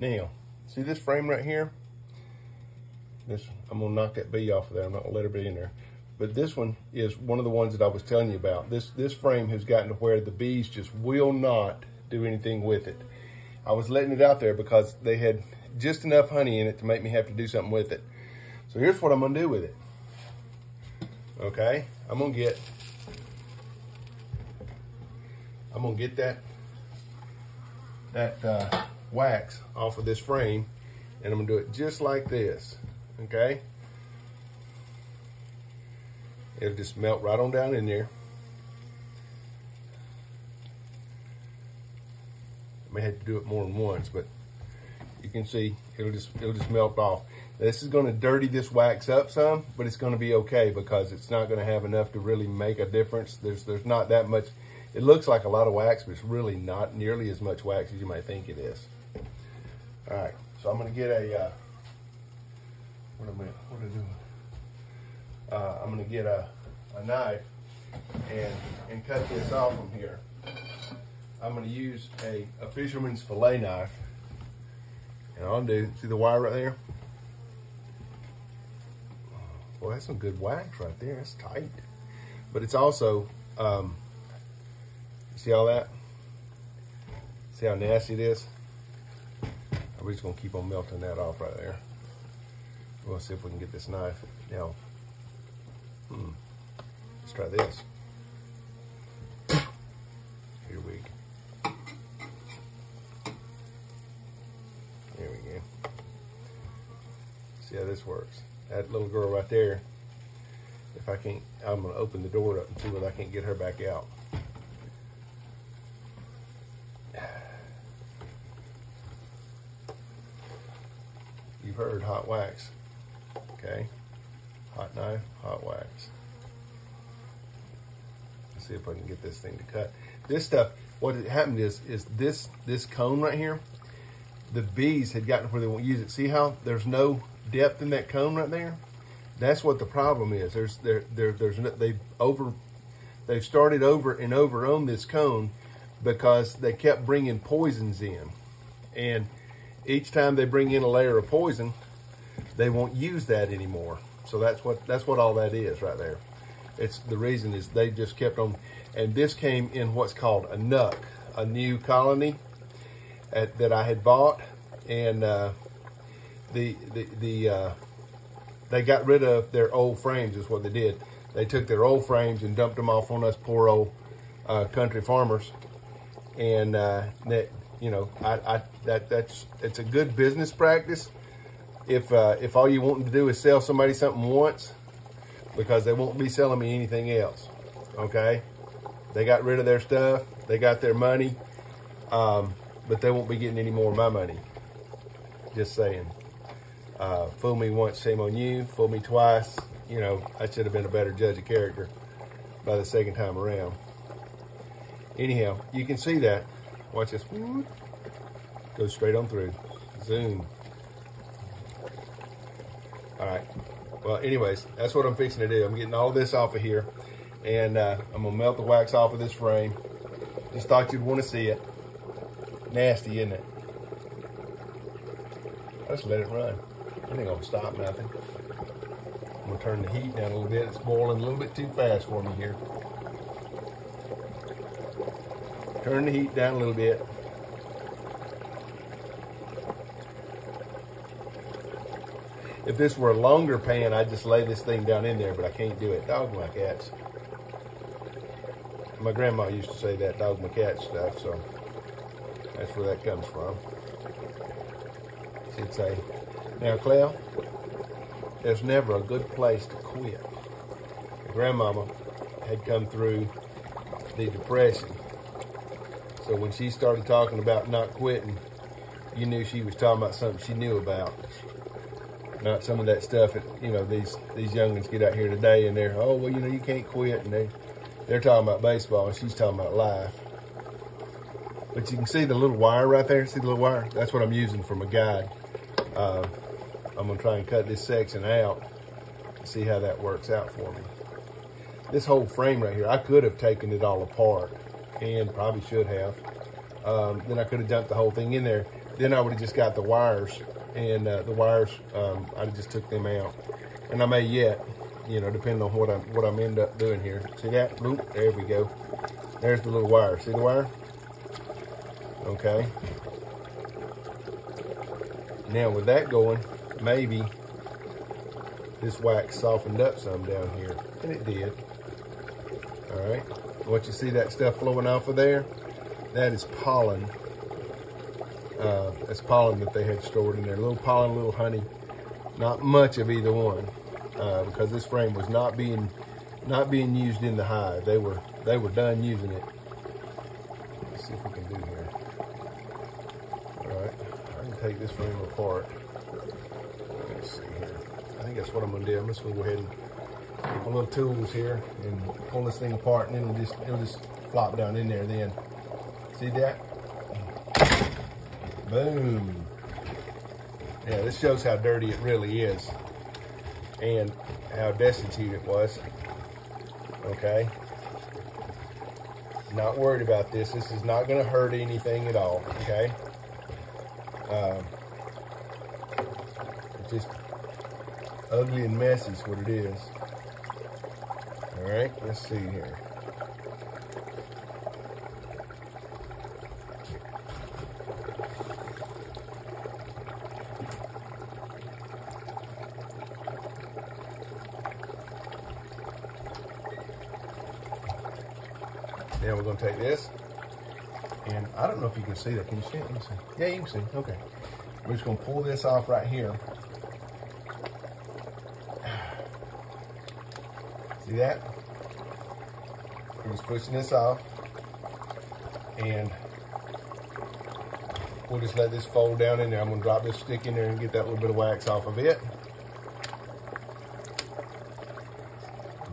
Now, see this frame right here? I'm gonna knock that bee off of there. I'm not gonna let her be in there. But this one is one of the ones that I was telling you about. This frame has gotten to where the bees just will not do anything with it. I was letting it out there because they had just enough honey in it to make me have to do something with it. So here's what I'm gonna do with it. Okay, I'm gonna get that wax off of this frame, and I'm gonna do it just like this. Okay, it'll just melt right on down in there. I may have to do it more than once, but you can see it'll just melt off. This is going to dirty this wax up some, but it's going to be okay because it's not going to have enough to really make a difference. There's not that much. It looks like a lot of wax, but it's really not nearly as much wax as you might think it is. All right, so I'm going to get a I'm going to get a knife and cut this off from here. I'm going to use a fisherman's fillet knife, and I'll do, see the wire right there? Well, that's some good wax right there. That's tight. But it's also, see all that? See how nasty it is? We're just going to keep on melting that off right there. We'll see if we can get this knife. Now, let's try this. Here we go. There we go. See how this works. That little girl right there, if I can't, I'm going to open the door up and see whether I can't get her back out. You've heard hot wax. Okay, hot knife, hot wax. Let's see if I can get this thing to cut. This stuff, what had happened is this cone right here, the bees had gotten where they won't use it. See how there's no depth in that cone right there? That's what the problem is. They've started over and over on this cone because they kept bringing poisons in, and each time they bring in a layer of poison, they won't use that anymore. So that's what all that is right there. It's the reason is they just kept on, and this came in what's called a nuc, a new colony that I had bought, and they got rid of their old frames is what they did. They took their old frames and dumped them off on us poor old country farmers, and that, you know, it's a good business practice if all you want to do is sell somebody something once, because they won't be selling me anything else. Okay, they got rid of their stuff, they got their money, but they won't be getting any more of my money. Just saying. Fool me once, shame on you. Fool me twice, you know, I should have been a better judge of character by the second time around. Anyhow, you can see that. Watch this. Go straight on through. Zoom. All right. Well, anyways, that's what I'm fixing to do. I'm getting all this off of here, and I'm going to melt the wax off of this frame. Just thought you'd want to see it. Nasty, isn't it? Let's let it run. It ain't going to stop nothing. I'm going to turn the heat down a little bit. It's boiling a little bit too fast for me here. Turn the heat down a little bit. If this were a longer pan, I'd just lay this thing down in there, but I can't do it. Dog my cats. My grandma used to say that, dog my cat stuff, so that's where that comes from. She'd say, now Clell, there's never a good place to quit. My grandmama had come through the Depression. So when she started talking about not quitting, you knew she was talking about something she knew about. Not some of that stuff that, you know, these youngins get out here today and they're, oh, well, you know, you can't quit. And they're talking about baseball and she's talking about life. But you can see the little wire right there. See the little wire? That's what I'm using for my guide. I'm going to try and cut this section out and see how that works out for me. This whole frame right here, I could have taken it all apart and probably should have. Then I could have dumped the whole thing in there. then I would have just got the wires, and the wires, I just took them out. And I may yet, you know, depending on what I'm end up doing here. See that? Oop, there we go. There's the little wire. See the wire? Okay. Now with that going, maybe this wax softened up some down here, and it did. All right. What you see that stuff flowing off of there? That is pollen. That's pollen that they had stored in there. Little pollen, little honey. Not much of either one, because this frame was not being used in the hive. They were done using it. Let's see if we can do here. All right, I can take this frame apart. Let's see here. I think that's what I'm gonna do. I'm just gonna go ahead and get my little tools here and pull this thing apart, and then it'll just flop down in there. Then see that? Boom. Yeah, this shows how dirty it really is and how destitute it was. Okay. Not worried about this. This is not going to hurt anything at all. Okay. It's just ugly and messy is what it is. All right. Let's see here. Now we're going to take this, and I don't know if you can see that. Can you see it? Let me see. Yeah, you can see. Okay. We're just going to pull this off right here. See that? We're just pushing this off, and we'll just let this fold down in there. I'm going to drop this stick in there and get that little bit of wax off of it.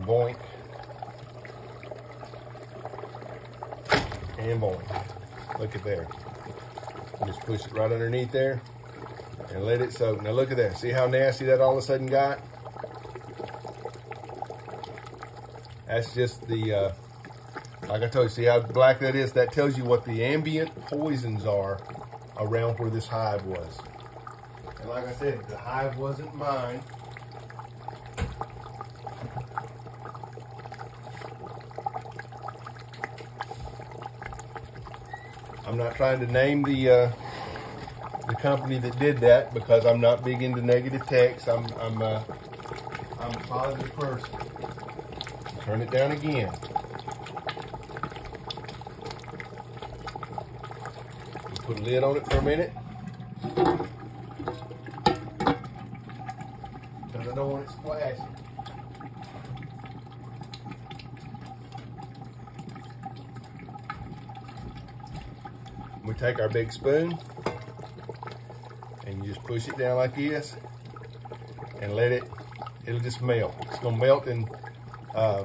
Boink. And boom. Look at there. Just push it right underneath there and let it soak. Now look at that. See how nasty that all of a sudden got? That's just the, like I told you, see how black that is? That tells you what the ambient poisons are around where this hive was. And like I said, the hive wasn't mine. I'm not trying to name the company that did that, because I'm not big into negative text. I'm a positive person. Turn it down again. Put a lid on it for a minute, because I don't want it splashing. We take our big spoon and you just push it down like this and let it'll just melt. It's gonna melt in a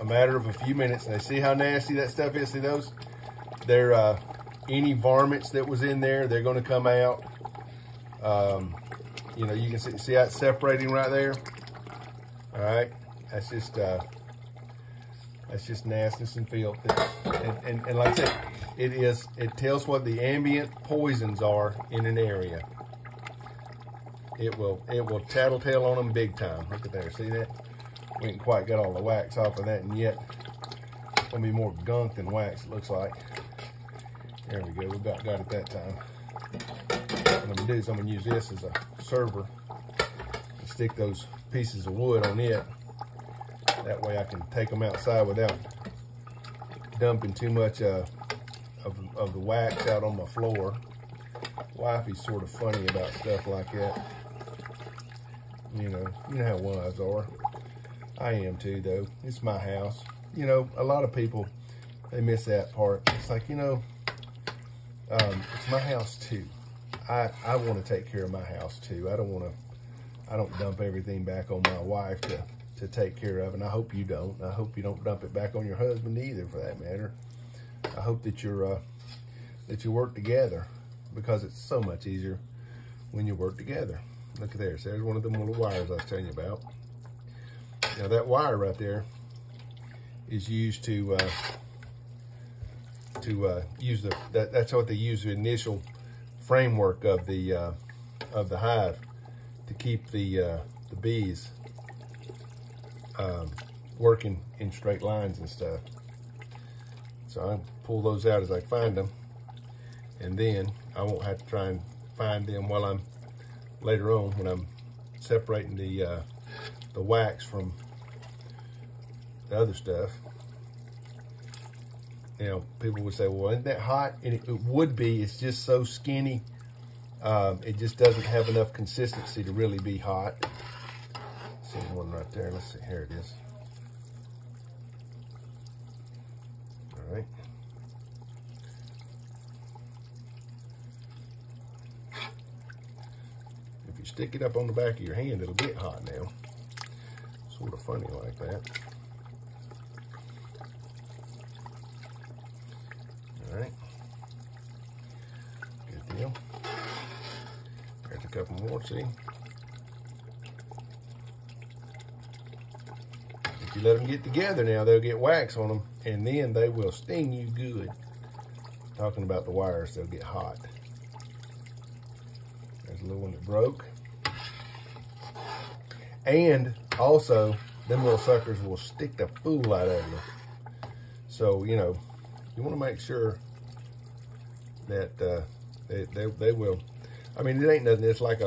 matter of a few minutes. And see how nasty that stuff is? See those? They're any varmints that was in there, they're gonna come out. You know, you can see how it's separating right there. All right, that's just nastiness and filth. And like I said, it tells what the ambient poisons are in an area. It will tattletale on them big time. Look at there, see that? We ain't quite got all the wax off of that, and yet it's gonna be more gunk than wax, it looks like. There we go, we got it that time. What I'm gonna do is I'm gonna use this as a server and stick those pieces of wood on it. That way I can take them outside without dumping too much of the wax out on my floor. Wifey's sort of funny about stuff like that. You know how wives are. I am too, though. It's my house. You know, a lot of people, they miss that part. It's like, you know, it's my house too. I want to take care of my house too. I don't dump everything back on my wife to take care of, and I hope you don't. I hope you don't dump it back on your husband either, for that matter. I hope that that you work together, because it's so much easier when you work together. Look at there. So there's one of them little wires I was telling you about. Now that wire right there is used to use that's what they use the initial framework of the hive to keep the bees working in straight lines and stuff. So I pull those out as I find them, and then I won't have to try and find them while I'm later on when I'm separating the wax from the other stuff. You know, people would say, well, isn't that hot? And it would be. It's just so skinny. It just doesn't have enough consistency to really be hot. See one right there. Let's see. Here it is. All right. If you stick it up on the back of your hand, it'll get hot now. Sort of funny like that. All right. Good deal. There's a couple more, see? If you let them get together now, they'll get wax on them, and then they will sting you good. Talking about the wires, they'll get hot. There's a little one that broke. And also, them little suckers will stick the fool out of you. So, you know, you want to make sure that they will. I mean, it ain't nothing. It's like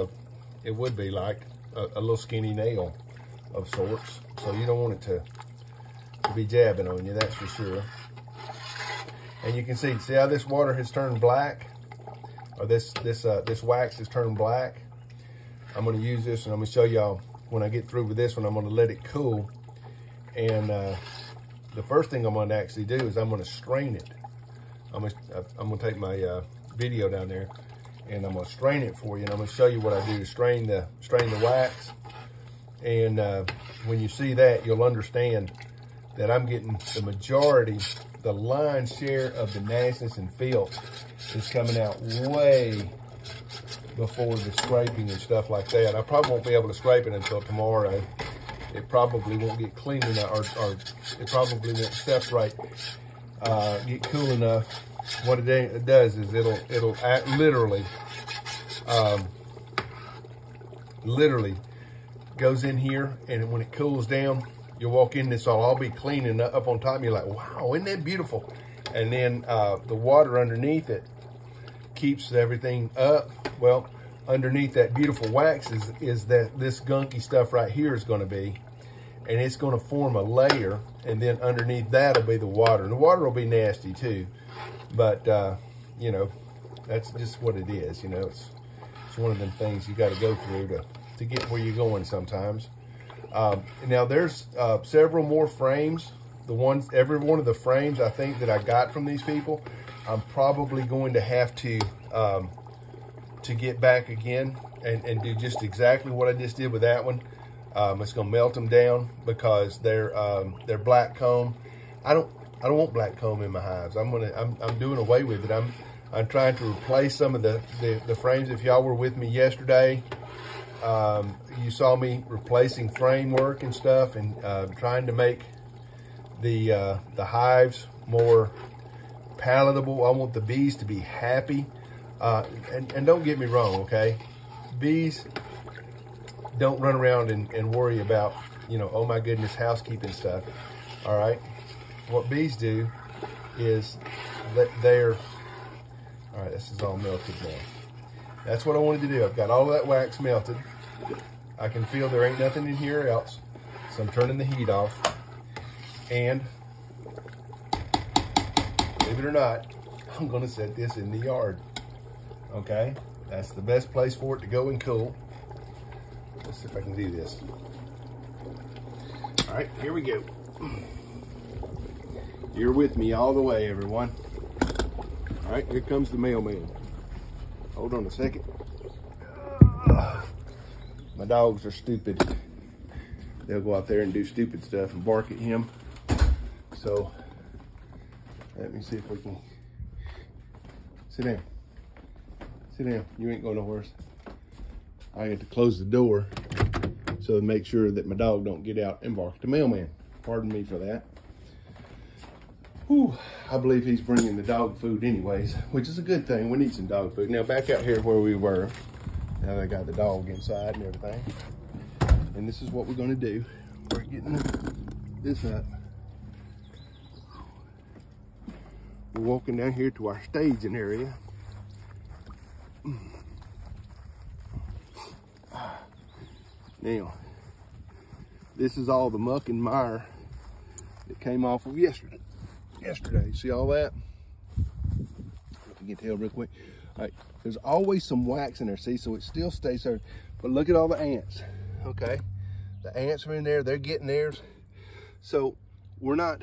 it would be like a little skinny nail of sorts. So you don't want it to be jabbing on you, that's for sure. And you can see how this water has turned black, or this wax has turned black. I'm going to use this, and I'm going to show y'all when I get through with this one. I'm going to let it cool, and the first thing I'm going to actually do is I'm going to strain it. I'm going to take my video down there, and I'm going to strain it for you, and I'm going to show you what I do to strain the wax. And when you see that, you'll understand that I'm getting the majority, the lion's share of the nastiness and filth is coming out way before the scraping and stuff like that. I probably won't be able to scrape it until tomorrow. It probably won't get clean enough, or it probably won't separate, get cool enough. What it does is it'll literally goes in here, and when it cools down, you'll walk in, this will all be clean and up on top, and you're like, wow, isn't that beautiful? And then the water underneath it keeps everything up. Well, underneath that beautiful wax is that this gunky stuff right here is going to be, and it's going to form a layer, and then underneath that will be the water, and the water will be nasty too, but you know, that's just what it is. You know, it's one of them things you got to go through to get where you're going sometimes. Now there's several more frames. Every one of the frames I think that I got from these people, I'm probably going to have to get back again and do just exactly what I just did with that one. It's gonna melt them down because they're black comb. I don't want black comb in my hives. I'm doing away with it. I'm trying to replace some of the frames. If y'all were with me yesterday, you saw me replacing framework and stuff, and trying to make the hives more palatable. I want the bees to be happy. And don't get me wrong, okay? Bees don't run around and worry about, you know, oh my goodness, housekeeping stuff, all right? What bees do is that all right, this is all melted now. That's what I wanted to do. I've got all that wax melted. I can feel there ain't nothing in here else, so I'm turning the heat off. And believe it or not, I'm gonna set this in the yard. Okay, that's the best place for it to go and cool. Let's see if I can do this. All right, here we go. You're with me all the way, everyone. All right, here comes the mailman. Hold on a second. My dogs are stupid. They'll go out there and do stupid stuff and bark at him. So let me see if we can. Sit down. Sit down. You ain't going nowhere. I have to close the door so to make sure that my dog don't get out and bark at the mailman. Pardon me for that. Whew, I believe he's bringing the dog food anyways, which is a good thing. We need some dog food. Now back out here where we were, now they got the dog inside and everything. And this is what we're gonna do. We're getting this up. We're walking down here to our staging area. Now, this is all the muck and mire that came off of yesterday. See all that? If you can tell real quick. All right, there's always some wax in there, see, so it still stays there. But look at all the ants, okay? The ants are in there, they're getting theirs. So we're not,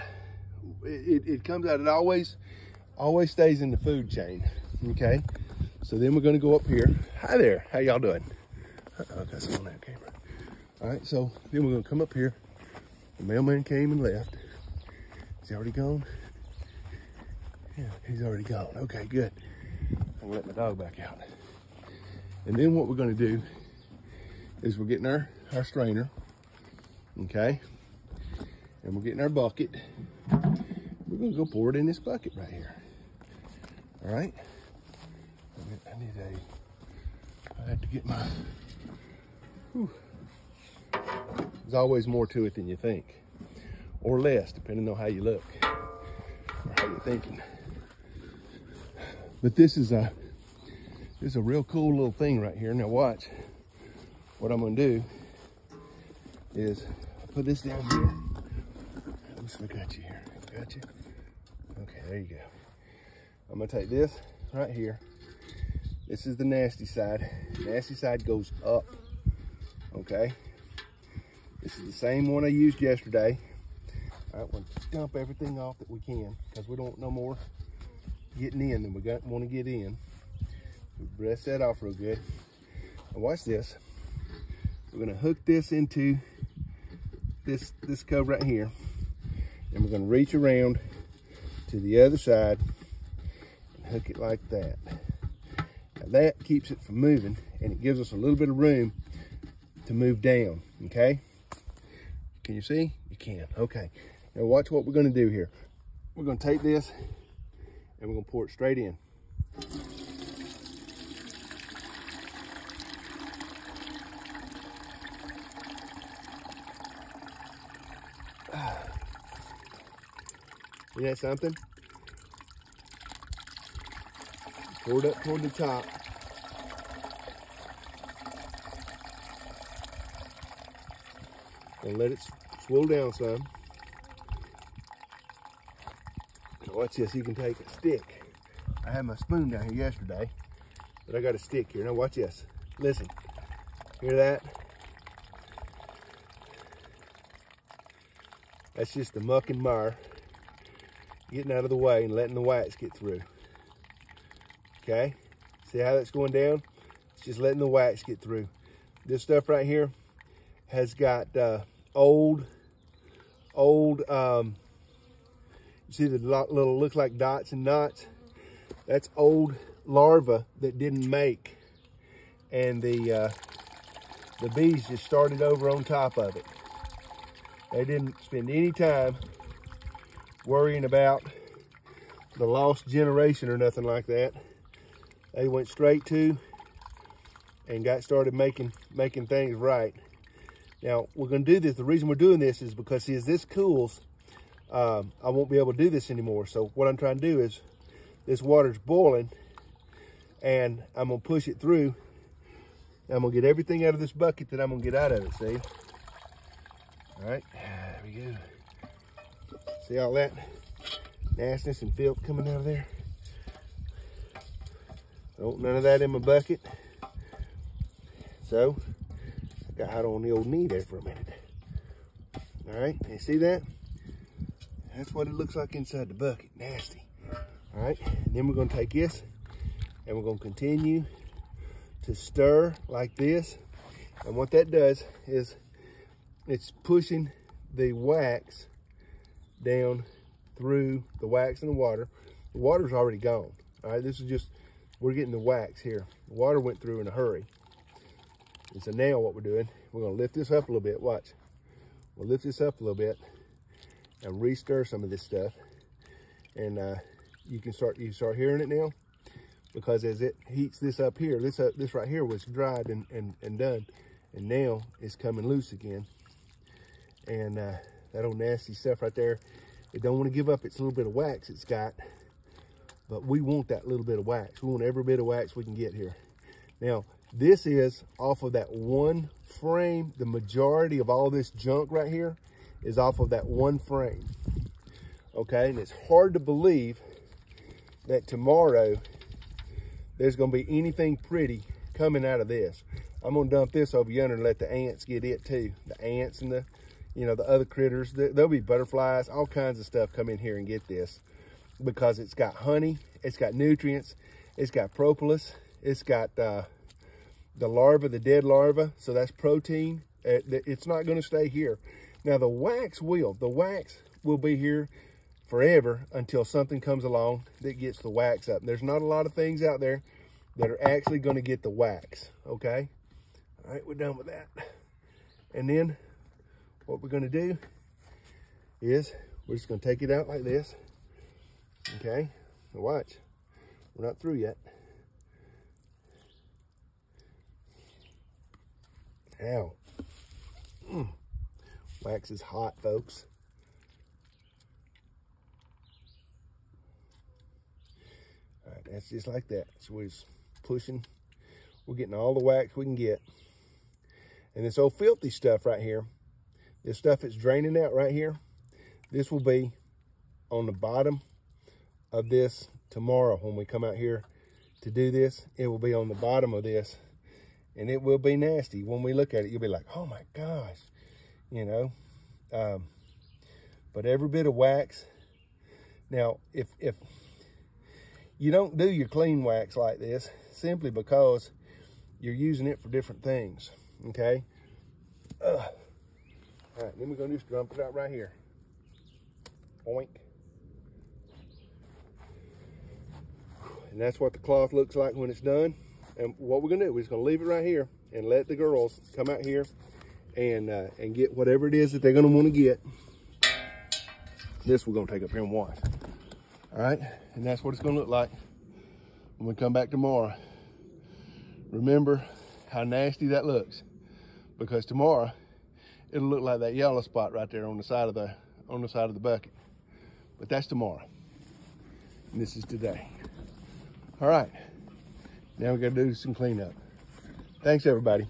it comes out, it always stays in the food chain, okay? So then we're gonna go up here. Hi there, how y'all doing? Uh-oh, got some on that camera. All right, so then we're gonna come up here. The mailman came and left. Is he already gone? Yeah, he's already gone. Okay, good. I'm gonna let my dog back out. And then what we're gonna do is we're getting our strainer, okay? And we're getting our bucket. We're gonna go pour it in this bucket right here. All right? I have to get my, whew. There's always more to it than you think. Or less, depending on how you look or how you're thinking. But this is a real cool little thing right here. Now watch. What I'm gonna do is put this down here. Let me see if I got you here. Got you? Okay, there you go. I'm gonna take this right here. This is the nasty side. Nasty side goes up, okay? This is the same one I used yesterday. All right, we'll dump everything off that we can because we don't want no more getting in than we want to get in. We press that off real good. Now watch this. We're gonna hook this into this cover right here, and we're gonna reach around to the other side and hook it like that. Now that keeps it from moving, and it gives us a little bit of room to move down, okay? Can you see? You can, okay. Now watch what we're gonna do here. We're gonna take this and we're gonna pour it straight in. Isn't that something? Pour it up toward the top. And let it swill down some. Now watch this, you can take a stick. I had my spoon down here yesterday, but I got a stick here. Now watch this, listen, hear that? That's just the muck and mire getting out of the way and letting the wax get through. Okay, see how that's going down? It's just letting the wax get through. This stuff right here has got old, you see the little look like dots and knots? That's old larvae that didn't make, and the bees just started over on top of it. They didn't spend any time worrying about the lost generation or nothing like that. They went straight to and got started making things right. Now, we're gonna do this. The reason we're doing this is because, see, as this cools, I won't be able to do this anymore. So what I'm trying to do is, this water's boiling and I'm gonna push it through. I'm gonna get everything out of this bucket that I'm gonna get out of it, see? All right, there we go. See all that nastiness and filth coming out of there? Don't none of that in my bucket. So, I got out on the old knee there for a minute. All right, you see that? That's what it looks like inside the bucket, nasty. All right, and then we're gonna take this and we're gonna continue to stir like this. And what that does is it's pushing the wax down through the wax and the water. The water's already gone. All right, this is just, we're getting the wax here. The water went through in a hurry. And so now what we're doing, we're gonna lift this up a little bit, watch. We'll lift this up a little bit and re-stir some of this stuff. And you can start hearing it now, because as it heats this up here, this right here was dried and done, and now it's coming loose again. And that old nasty stuff right there, it don't want to give up its little bit of wax it's got, but we want that little bit of wax. We want every bit of wax we can get here. Now, this is off of that one frame. The majority of all this junk right here is off of that one frame. Okay, and it's hard to believe that tomorrow there's gonna be anything pretty coming out of this. I'm gonna dump this over yonder and let the ants get it too. The ants and the, you know, the other critters. There'll be butterflies, all kinds of stuff come in here and get this, because it's got honey, it's got nutrients, it's got propolis, it's got the larva, the dead larva, so that's protein. It's not gonna stay here. Now the wax will be here forever until something comes along that gets the wax up. There's not a lot of things out there that are actually going to get the wax. Okay, all right, we're done with that. And then what we're going to do is we're just going to take it out like this. Okay, now watch, we're not through yet. Ow. Wax is hot, folks. All right, that's just like that. So we're just pushing. We're getting all the wax we can get. And this old filthy stuff right here, this stuff that's draining out right here, this will be on the bottom of this tomorrow when we come out here to do this. It will be on the bottom of this, and it will be nasty. When we look at it, you'll be like, oh my gosh, you know. But every bit of wax. Now, if you don't do your clean wax like this, simply because you're using it for different things, okay? All right, then we're gonna just dump it out right here. Oink. And that's what the cloth looks like when it's done. And what we're gonna do, we're just gonna leave it right here and let the girls come out here and get whatever it is that they're gonna wanna get. This we're gonna take up here and wash. All right, and that's what it's gonna look like when we come back tomorrow. Remember how nasty that looks, because tomorrow it'll look like that yellow spot right there on the side of the bucket. But that's tomorrow, and this is today. All right, now we gotta do some cleanup. Thanks, everybody.